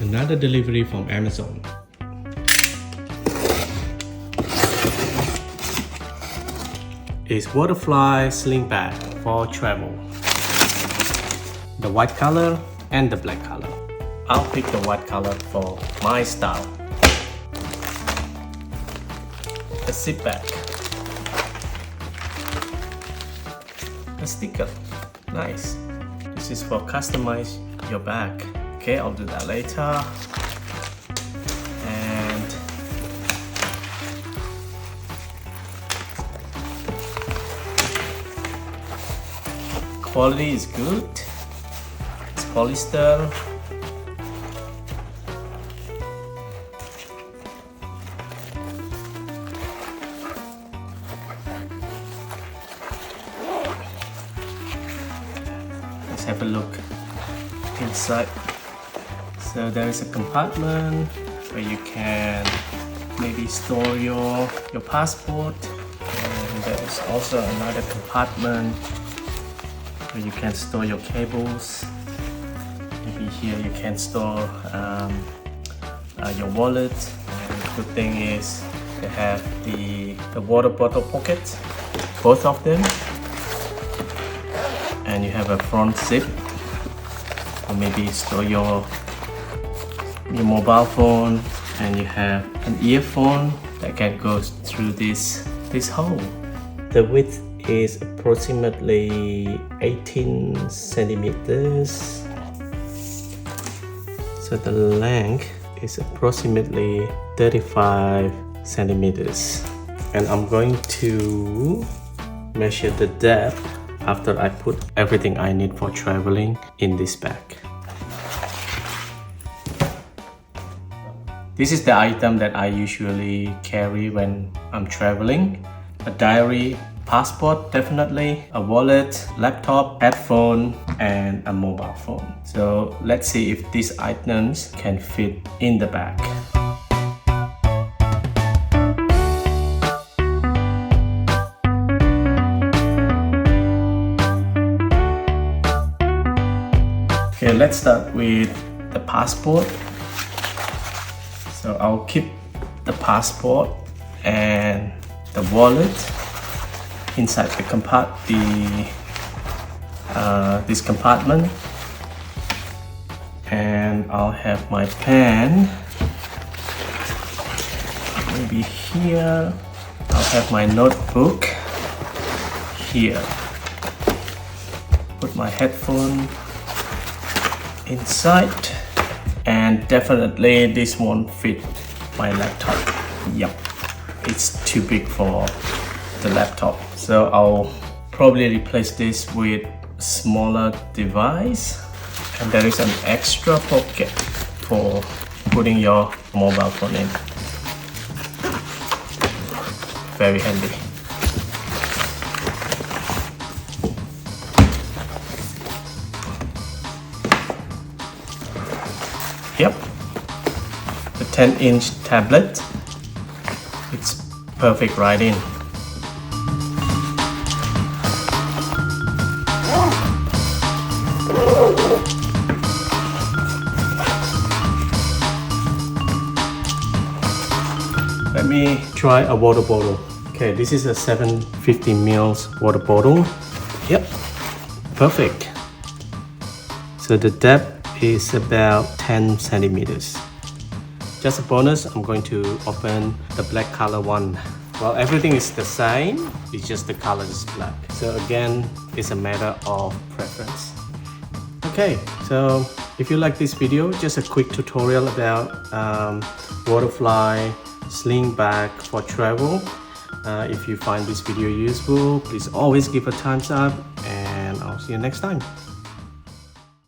Another delivery from Amazon. It's WATERFLY Sling bag for travel. The white color and the black color. I'll pick the white color for my style. A zip bag. A sticker. Nice. This is for customize your bag. Okay, I'll do that later. And quality is good. It's polyester. Let's have a look inside. So there is a compartment where you can maybe store your passport, and there is also another compartment where you can store your cables. Maybe here you can store your wallet. And the good thing is they have the water bottle pocket, both of them, and you have a front zip, or maybe store your mobile phone, and you have an earphone that can go through this hole. The width is approximately 18 centimeters. So the length is approximately 35 centimeters. And I'm going to measure the depth after I put everything I need for traveling in this bag. This is the item that I usually carry when I'm traveling. A diary, passport definitely, a wallet, laptop, headphone, and a mobile phone. So let's see if these items can fit in the bag. Okay, let's start with the passport. So I'll keep the passport and the wallet inside the this compartment, and I'll have my pen maybe here. I'll have my notebook here. Put my headphone inside. And definitely this won't fit my laptop. Yep, it's too big for the laptop. So I'll probably replace this with a smaller device. And there is an extra pocket for putting your mobile phone in. Very handy. Yep, the 10-inch tablet, it's perfect right in. Let me try a water bottle. Okay, this is a 750 ml water bottle. Yep, perfect. So the depth is about 10 centimeters. Just a bonus, I'm going to open the black color one. Well, everything is the same, it's just the color is black. So again, it's a matter of preference. Okay, so if you like this video, just a quick tutorial about WATERFLY Sling bag for travel. If you find this video useful, please always give a thumbs up, and I'll see you next time.